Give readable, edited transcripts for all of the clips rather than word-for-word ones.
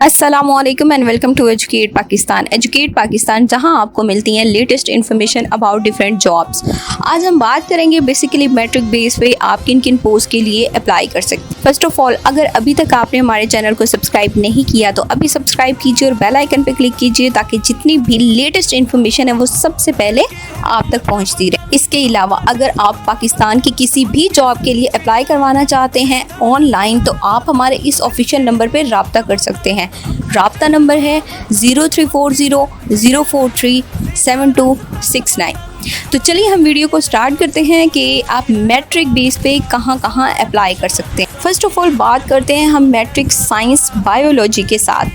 अस्सलामुअलैकुम and welcome to educate Pakistan जहां आपको मिलती हैं latest information about different jobs. आज हम बात करेंगे बेसिकली मैट्रिक बेस पे आप किन किन पोस्ट के लिए अप्लाई कर सकते हैं। फर्स्ट ऑफ ऑल, अगर अभी तक आपने हमारे चैनल को सब्सक्राइब नहीं किया तो अभी सब्सक्राइब कीजिए और बेल आइकन पे क्लिक कीजिए ताकि जितनी भी लेटेस्ट इन्फॉर्मेशन है वो सबसे पहले आप तक पहुँचती रहे। इसके अलावा अगर आप पाकिस्तान की किसी भी जॉब के लिए अप्लाई करवाना चाहते हैं ऑनलाइन तो आप हमारे इस ऑफिशियल नंबर पर रब्ता कर सकते हैं। राब्ता नंबर है 0340043729। तो चलिए हम वीडियो को स्टार्ट करते हैं कि आप मैट्रिक बेस पे कहाँ कहाँ अप्लाई कर सकते हैं। फर्स्ट ऑफ ऑल बात करते हैं हम मैट्रिक साइंस बायोलॉजी के साथ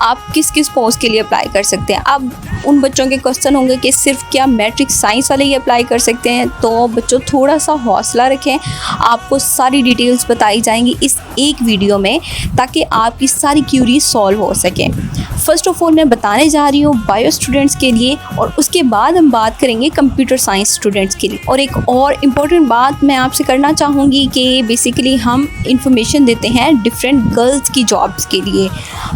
आप किस किस पोस्ट के लिए अप्लाई कर सकते हैं। अब उन बच्चों के क्वेश्चन होंगे कि सिर्फ क्या मैट्रिक साइंस वाले ही अप्लाई कर सकते हैं, तो बच्चों थोड़ा सा हौसला रखें, आपको सारी डिटेल्स बताई जाएंगी इस एक वीडियो में ताकि आपकी सारी क्यूरी सॉल्व हो सके। फर्स्ट ऑफ ऑल मैं बताने जा रही हूँ बायो स्टूडेंट्स के लिए और उसके बाद हम बात करेंगे कंप्यूटर साइंस स्टूडेंट्स के लिए। और एक और इम्पॉर्टेंट बात मैं आपसे करना चाहूँगी कि बेसिकली हम इंफॉर्मेशन देते हैं डिफरेंट गर्ल्स की जॉब्स के लिए।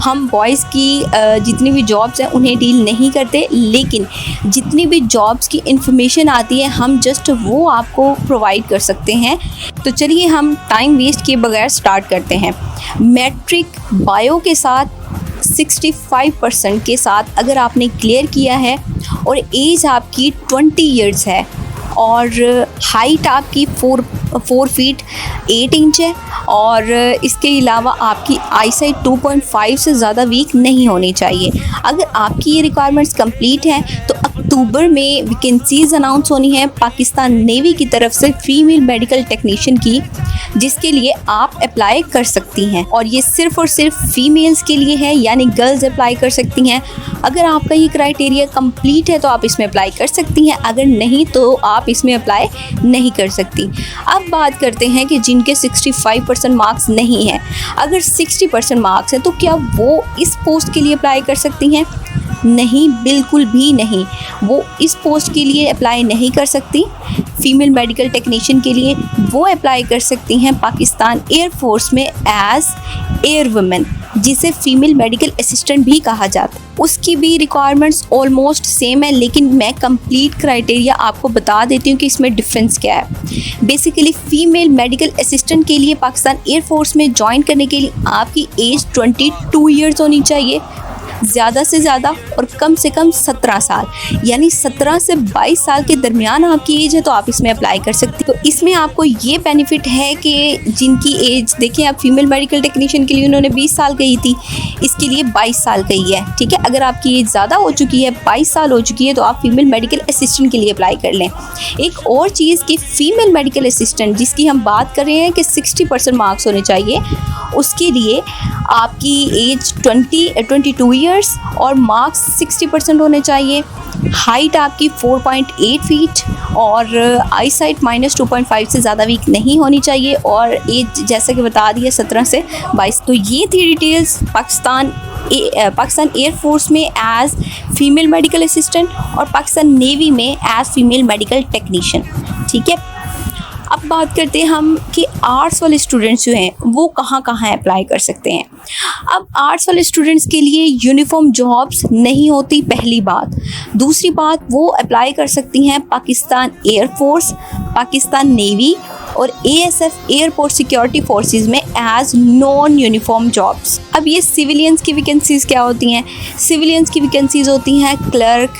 हम बॉयज़ की जितनी भी जॉब्स हैं उन्हें डील नहीं करते, लेकिन जितनी भी जॉब्स की इंफॉर्मेशन आती है हम जस्ट वो आपको प्रोवाइड कर सकते हैं। तो चलिए हम टाइम वेस्ट किए बगैर स्टार्ट करते हैं। मैट्रिक बायो के साथ 65% के साथ अगर आपने क्लियर किया है और एज आपकी 20 इयर्स है और हाइट आपकी 4 फीट 8 इंच है और इसके अलावा आपकी आईसाइट 2.5 से ज़्यादा वीक नहीं होनी चाहिए। अगर आपकी ये रिक्वायरमेंट्स कंप्लीट हैं तो अक्टूबर में वैकेंसीज अनाउंस होनी है पाकिस्तान नेवी की तरफ से फीमेल मेडिकल टेक्नीशियन की, जिसके लिए आप अप्लाई कर सकती हैं। और ये सिर्फ और सिर्फ फीमेल्स के लिए है, यानी गर्ल्स अप्लाई कर सकती हैं। अगर आपका ये क्राइटेरिया कंप्लीट है तो आप इसमें अप्लाई कर सकती हैं, अगर नहीं तो आप इसमें अप्लाई नहीं कर सकती। अब बात करते हैं कि जिनके 65% मार्क्स नहीं हैं, अगर 60% मार्क्स हैं तो क्या वो इस पोस्ट के लिए अप्लाई कर सकती हैं? नहीं, बिल्कुल भी नहीं, वो इस पोस्ट के लिए अप्लाई नहीं कर सकती। फीमेल मेडिकल टेक्नीशियन के लिए वो अप्लाई कर सकती हैं पाकिस्तान एयरफोर्स में एज एयर वुमेन, जिसे फीमेल मेडिकल असिस्टेंट भी कहा जाता है। उसकी भी रिक्वायरमेंट्स ऑलमोस्ट सेम है, लेकिन मैं कंप्लीट क्राइटेरिया आपको बता देती हूँ कि इसमें डिफरेंस क्या है। बेसिकली फ़ीमेल मेडिकल असिस्टेंट के लिए पाकिस्तान एयरफोर्स में ज्वाइन करने के लिए आपकी एज 22 ईयर्स होनी चाहिए ज़्यादा से ज़्यादा, और कम से कम 17 साल, यानी 17 से 22 साल के दरमियान आपकी एज है तो आप इसमें अप्लाई कर सकते हो। तो इसमें आपको ये बेनिफिट है कि जिनकी एज देखिए, आप फीमेल मेडिकल टेक्नीशियन के लिए उन्होंने 20 साल कही थी, इसके लिए 22 साल कही है, ठीक है। अगर आपकी एज ज़्यादा हो चुकी है, 22 साल हो चुकी है, तो आप फीमेल मेडिकल असिस्टेंट के लिए अप्लाई कर लें। एक और चीज़ कि फ़ीमेल मेडिकल असिस्टेंट जिसकी हम बात कर रहे हैं कि 60% मार्क्स होने चाहिए, उसके लिए आपकी एज 22 ईयर्स और मार्क्स 60% होने चाहिए। हाइट आपकी 4.8 फीट और आई साइट -2.5 से ज़्यादा वीक नहीं होनी चाहिए और एज जैसा कि बता दिया 17 से 22। तो ये थी डिटेल्स पाकिस्तान एयरफोर्स में एज फीमेल मेडिकल असिस्टेंट और पाकिस्तान नेवी में एज फीमेल मेडिकल टेक्नीशियन, ठीक है। अब बात करते हैं हम कि आर्ट्स वाले स्टूडेंट्स जो हैं वो कहाँ कहाँ अप्लाई कर सकते हैं। अब आर्ट्स वाले स्टूडेंट्स के लिए यूनिफॉर्म जॉब्स नहीं होती, पहली बात। दूसरी बात, वो अप्लाई कर सकती हैं पाकिस्तान एयरफोर्स, पाकिस्तान नेवी और ASF एयरपोर्ट सिक्योरिटी फोर्सेस में एज नॉन यूनिफॉर्म जॉब्स। अब ये सिविलियंस की वैकेंसीज़ क्या होती हैं? सिविलियंस की वैकेंसीज़ होती हैं clerk,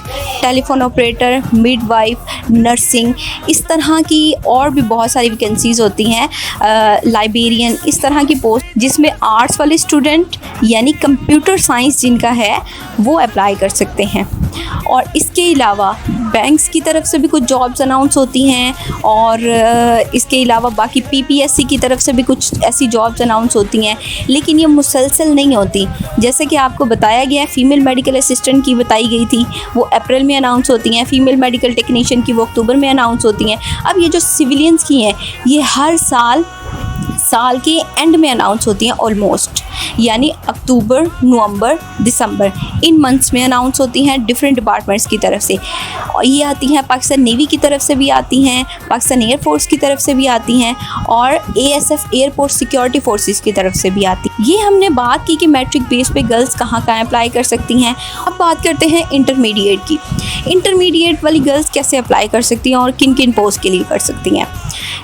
telephone operator, midwife, nursing, इस तरह की और भी बहुत सारी वैकेंसीज़ होती हैं, लाइब्रेरियन, इस तरह की पोस्ट, जिसमें आर्ट्स वाले स्टूडेंट यानी कंप्यूटर साइंस जिनका है वो अप्लाई कर सकते हैं। और इसके अलावा बैंक्स की तरफ से भी कुछ जॉब्स अनाउंस होती हैं और इसके अलावा बाकी PPSC की तरफ से भी कुछ ऐसी जॉब्स अनाउंस होती हैं, लेकिन ये मुसलसल नहीं होती। जैसे कि आपको बताया गया है, फीमेल मेडिकल असिस्टेंट की बताई गई थी, वो अप्रैल में अनाउंस होती हैं। फीमेल मेडिकल टेक्नीशियन की वो अक्टूबर में अनाउंस होती हैं। अब ये जो सिविलियंस की हैं ये हर साल साल के एंड में अनाउंस होती हैं ऑलमोस्ट, यानी अक्टूबर, नवंबर, दिसंबर, इन मंथ्स में अनाउंस होती हैं डिफरेंट डिपार्टमेंट्स की तरफ से। और ये आती हैं पाकिस्तान नेवी की तरफ से भी आती हैं, पाकिस्तान एयरफोर्स की तरफ से भी आती हैं और ASF एयरपोर्ट सिक्योरिटी फोर्सेस की तरफ से भी आती हैं। ये हमने बात की कि मैट्रिक बेस पे गर्ल्स कहाँ कहाँ अप्लाई कर सकती हैं। अब बात करते हैं इंटरमीडिएट की। इंटरमीडिएट वाली गर्ल्स कैसे अप्लाई कर सकती हैं और किन किन पोस्ट के लिए कर सकती हैं।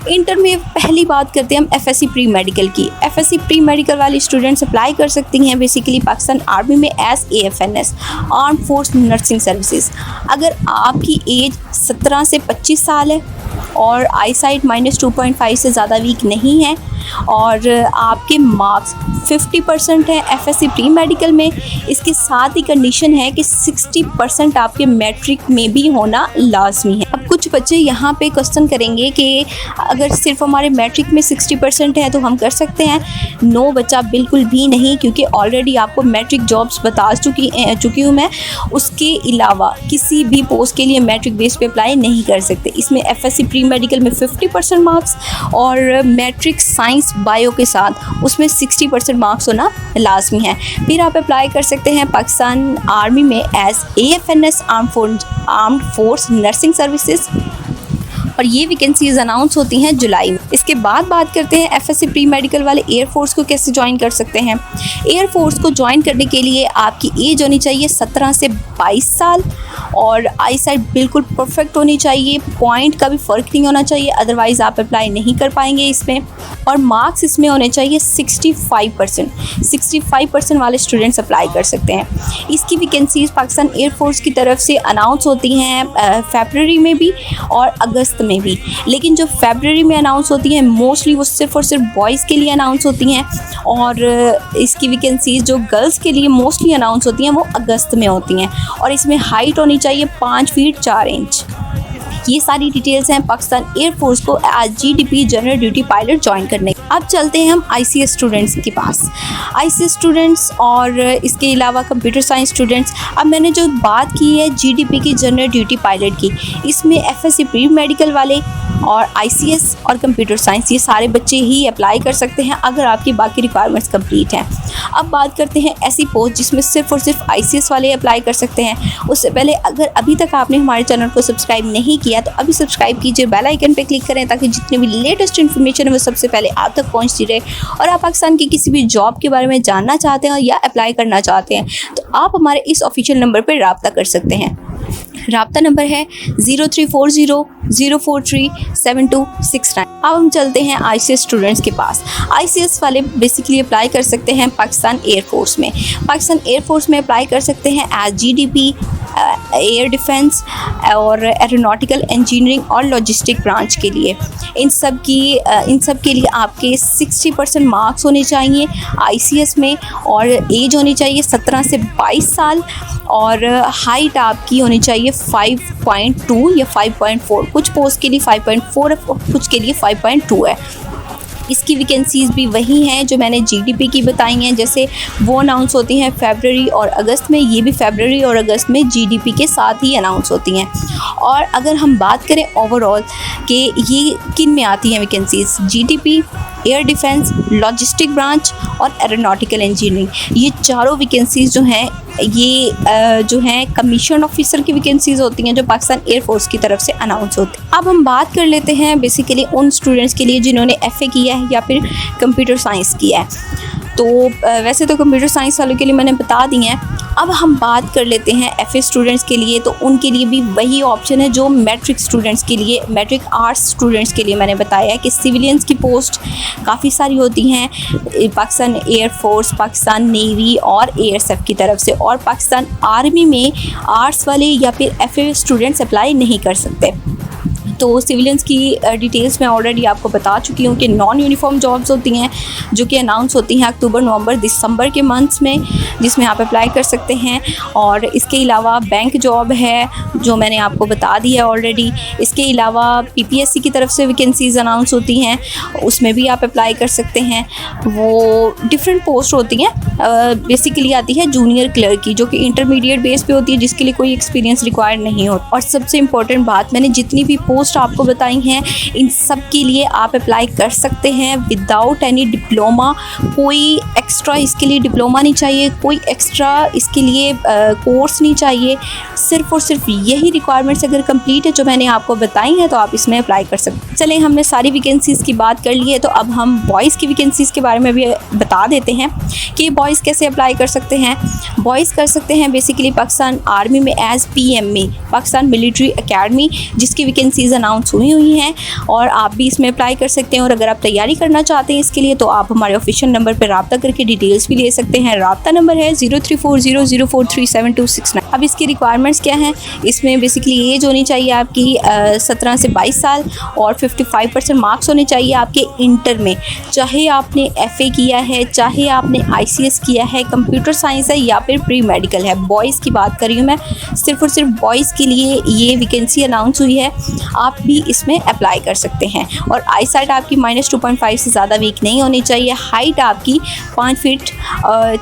इंटर में पहली बात करते हैं हम FSC प्री मेडिकल की। FSC प्री मेडिकल वाली स्टूडेंट्स अप्लाई कर सकती हैं बेसिकली पाकिस्तान आर्मी में as AFNS, arm force nursing services. अगर आपकी एज 17 से 25 साल है और आई साइट -2.5 से ज़्यादा वीक नहीं है और आपके मार्क्स 50% है FSC प्री मेडिकल में, इसके साथ ही कंडीशन है कि 60% आपके मैट्रिक में भी होना लाजमी है। अब कुछ बच्चे यहाँ पे क्वेश्चन करेंगे कि अगर सिर्फ हमारे मैट्रिक में 60% है तो हम कर सकते हैं। नो बच्चा, बिल्कुल भी नहीं, क्योंकि ऑलरेडी आपको मैट्रिक जॉब्स बता चुकी हूँ मैं। उसके अलावा किसी भी पोस्ट के लिए मैट्रिक बेस पे अप्लाई नहीं कर सकते। इसमें FSC प्री मेडिकल में 50% मार्क्स और मैट्रिक साइंस बायो के साथ उसमें 60% मार्क्स होना लाजमी है। फिर आप अप्लाई कर सकते हैं पाकिस्तान आर्मी में as AFNS, armed force nursing services, और ये वैकेंसीज अनाउंस होती हैं जुलाई में। इसके बाद बात करते हैं FSC प्री मेडिकल वाले एयरफोर्स को कैसे ज्वाइन कर सकते हैं। एयरफोर्स को ज्वाइन करने के लिए आपकी एज होनी चाहिए 17 से 22 साल और आई साइट बिल्कुल परफेक्ट होनी चाहिए, पॉइंट का भी फ़र्क नहीं होना चाहिए, अदरवाइज़ आप अप्लाई नहीं कर पाएंगे इसमें। और मार्क्स इसमें होने चाहिए 65% वाले स्टूडेंट्स अप्लाई कर सकते हैं। इसकी वैकेंसीज पाकिस्तान एयरफोर्स की तरफ से अनाउंस होती हैं फरवरी में भी और अगस्त में भी, लेकिन जो फरवरी में अनाउंस होती हैं मोस्टली वो सिर्फ और सिर्फ बॉयज़ के लिए अनाउंस होती हैं और इसकी वैकेंसीज जो गर्ल्स के लिए मोस्टली अनाउंस होती हैं वो अगस्त में होती हैं और इसमें हाइट होनी चाहिए 5 फीट 4 इंच। ये सारी डिटेल्स हैं पाकिस्तान एयरफोर्स को as GDP general duty pilot join करने। अब चलते हैं हम ICS स्टूडेंट्स के पास। ICS स्टूडेंट्स और इसके अलावा कंप्यूटर साइंस स्टूडेंट्स। अब मैंने जो बात की है GDP की जनरल ड्यूटी पायलट की, इसमें FSC प्री मेडिकल वाले और ICS और कंप्यूटर साइंस ये सारे बच्चे ही अप्लाई कर सकते हैं अगर आपकी बाकी रिक्वायरमेंट्स कंप्लीट हैं। अब बात करते हैं ऐसी पोस्ट जिसमें सिर्फ और सिर्फ ICS वाले अप्लाई कर सकते हैं। उससे पहले अगर अभी तक आपने हमारे चैनल को सब्सक्राइब नहीं किया तो अभी सब्सक्राइब कीजिए, बेल आइकन पे क्लिक करें ताकि जितने भी लेटेस्ट इन्फॉर्मेशन है वो सबसे पहले आप तक पहुंचती रहे। और आप पाकिस्तान की किसी भी जॉब के बारे में जानना चाहते हैं या अप्लाई करना चाहते हैं तो आप हमारे इस ऑफिशियल नंबर पर रब्ता कर सकते हैं। रब्ता नंबर है 0340043726 9। अब हम चलते हैं ICS स्टूडेंट्स के पास। ICS वाले बेसिकली अप्लाई कर सकते हैं पाकिस्तान एयरफोर्स में। पाकिस्तान एयरफोर्स में अप्लाई कर सकते हैं एज GDP, एयर डिफेंस और एरोनॉटिकल इंजीनियरिंग और लॉजिस्टिक ब्रांच के लिए। इन सब के लिए आपके 60% मार्क्स होने चाहिए ICS में और एज होनी चाहिए 17 से 22 साल और हाइट आपकी होनी चाहिए 5.2 या 5.4। कुछ पोस्ट के लिए 5.4 है, कुछ के लिए 5.2 है। इसकी वैकेंसीज़ भी वही हैं जो मैंने GDP की बताई हैं, जैसे वो अनाउंस होती हैं फरवरी और अगस्त में, ये भी फरवरी और अगस्त में GDP के साथ ही अनाउंस होती हैं। और अगर हम बात करें ओवरऑल कि ये किन में आती हैं vacancies, GDP, air defence, logistic branch और एरोनॉटिकल इंजीनियरिंग, ये चारों वैकेंसीज़ जो हैं ये जो हैं कमीशन ऑफिसर की वैकेंसीज़ होती हैं जो पाकिस्तान एयरफोर्स की तरफ से अनाउंस होती हैं। अब हम बात कर लेते हैं बेसिकली उन स्टूडेंट्स के लिए जिन्होंने FA किया है या फिर कंप्यूटर साइंस किया है। तो वैसे तो कंप्यूटर साइंस वालों के लिए मैंने बता दी हैं। अब हम बात कर लेते हैं FA स्टूडेंट्स के लिए, तो उनके लिए भी वही ऑप्शन है जो मैट्रिक स्टूडेंट्स के लिए, मैट्रिक आर्ट्स स्टूडेंट्स के लिए मैंने बताया है कि सिविलियंस की पोस्ट काफ़ी सारी होती हैं पाकिस्तान एयरफोर्स, पाकिस्तान नेवी और ASF की तरफ से, और पाकिस्तान आर्मी में आर्ट्स वाले या फिर FA स्टूडेंट्स अप्लाई नहीं कर सकते। तो सिविलियंस की डिटेल्स मैं ऑलरेडी आपको बता चुकी हूँ कि नॉन यूनिफॉर्म जॉब्स होती हैं जो कि अनाउंस होती हैं अक्टूबर, नवंबर, दिसंबर के मंथ्स में, जिसमें आप अप्लाई कर सकते हैं। और इसके अलावा बैंक जॉब है जो मैंने आपको बता दी है ऑलरेडी। इसके अलावा PPSC की तरफ से वैकेंसीज अनाउंस होती हैं, उसमें भी आप अप्लाई कर सकते हैं। वो डिफरेंट पोस्ट होती हैं, बेसिकली आती है जूनियर क्लर्क की जो कि इंटरमीडिएट बेस पे होती है, जिसके लिए कोई एक्सपीरियंस रिक्वायर्ड नहीं होता। और सबसे इम्पोर्टेंट बात, मैंने जितनी भी पोस्ट पोस्ट आपको बताई हैं, इन सब के लिए आप अप्लाई कर सकते हैं विदाउट एनी डिप्लोमा। कोई एक्स्ट्रा इसके लिए डिप्लोमा नहीं चाहिए, कोई एक्स्ट्रा इसके लिए कोर्स नहीं चाहिए। सिर्फ और सिर्फ यही रिक्वायरमेंट्स अगर कंप्लीट है जो मैंने आपको बताई हैं तो आप इसमें अप्लाई कर सकते हैं। चलें, हमने सारी वैकेंसीज़ की बात कर ली है, तो अब हम बॉयज़ की वैकेंसीज़ के बारे में भी बता देते हैं कि बॉयज़ कैसे अप्लाई कर सकते हैं। बॉयज़ कर सकते हैं बेसिकली पाकिस्तान आर्मी में as PMA, Pakistan military academy, जिसकी वैकेंसीज़ अनाउंस हुई हैं और आप भी इसमें अप्लाई कर सकते हैं। और अगर आप तैयारी करना चाहते हैं इसके लिए तो आप हमारे ऑफिशियल नंबर पर रब्ता करके डिटेल्स भी ले सकते हैं। रब्ता नंबर है 0340043729। अब इसकी रिक्वायरमेंट्स क्या हैं? इसमें बेसिकली एज होनी चाहिए आपकी 17 से 22 साल और 55% मार्क्स होने चाहिए आपके इंटर में, चाहे आपने FA किया है, चाहे आपने ICS किया है, कंप्यूटर साइंस है या फिर प्री मेडिकल है। बॉयज़ की बात कर रही हूँ मैं, सिर्फ और सिर्फ बॉयज़ के लिए ये वैकेंसी अनाउंस हुई है, आप भी इसमें अप्लाई कर सकते हैं। और आई साइट आपकी -2.5 से ज़्यादा वीक नहीं होनी चाहिए, हाइट आपकी 5 फीट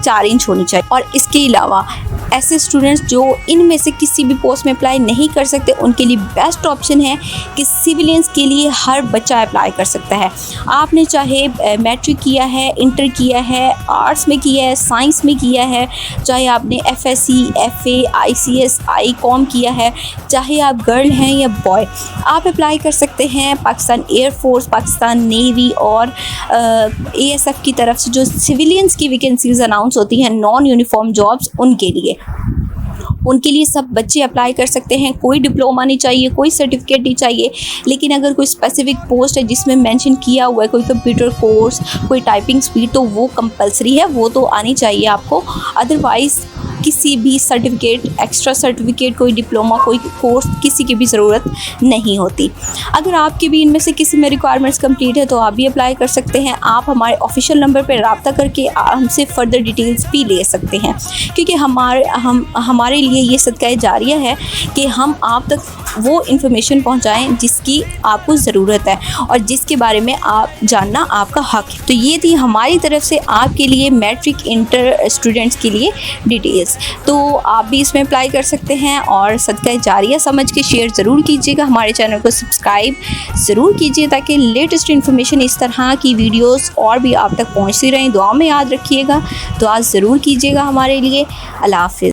4 इंच होनी चाहिए। और इसके अलावा ऐसे स्टूडेंट्स जो इनमें से किसी भी पोस्ट में अप्लाई नहीं कर सकते, उनके लिए बेस्ट ऑप्शन है कि सिविलियंस के लिए हर बच्चा अप्लाई कर सकता है। आपने चाहे मैट्रिक किया है, इंटर किया है, आर्ट्स में किया है, साइंस में किया है, चाहे आपने FSC, FA, ICS, ICOM किया है, चाहे आप गर्ल हैं या बॉय, आप अप्लाई कर सकते हैं। पाकिस्तान एयरफोर्स, पाकिस्तान नेवी और ASF की तरफ से जो सिविलियंस की वैकेंसीज अनाउंस होती हैं, नॉन यूनिफॉर्म जॉब्स, उनके लिए सब बच्चे अप्लाई कर सकते हैं। कोई डिप्लोमा नहीं चाहिए, कोई सर्टिफिकेट नहीं चाहिए, लेकिन अगर कोई स्पेसिफिक पोस्ट है जिसमें मेंशन किया हुआ है कोई कंप्यूटर कोर्स, कोई टाइपिंग स्पीड, तो वो कंपलसरी है, वो तो आनी चाहिए आपको। अदरवाइज़ किसी भी सर्टिफिकेट, एक्स्ट्रा सर्टिफिकेट, कोई डिप्लोमा, कोई कोर्स, किसी की भी ज़रूरत नहीं होती। अगर आपकी भी इनमें से किसी में रिक्वायरमेंट्स कंप्लीट है तो आप भी अप्लाई कर सकते हैं। आप हमारे ऑफिशियल नंबर पर रब्ता करके हमसे फ़र्दर डिटेल्स भी ले सकते हैं, क्योंकि हमारे लिए ये सदका जारिया है कि हम आप तक वो इन्फॉर्मेशन पहुंचाएं जिसकी आपको ज़रूरत है और जिसके बारे में आप जानना आपका हक है। तो ये थी हमारी तरफ से आपके लिए मैट्रिक इंटर स्टूडेंट्स के लिए डिटेल्स। तो आप भी इसमें अप्लाई कर सकते हैं और सदका जारिया समझ के शेयर ज़रूर कीजिएगा। हमारे चैनल को सब्सक्राइब ज़रूर कीजिए ताकि लेटेस्ट इन्फॉर्मेशन, इस तरह की वीडियोस और भी आप तक पहुंचती रहें। दुआ में याद रखिएगा, दुआ ज़रूर कीजिएगा हमारे लिए। अल्लाह हाफ़िज़।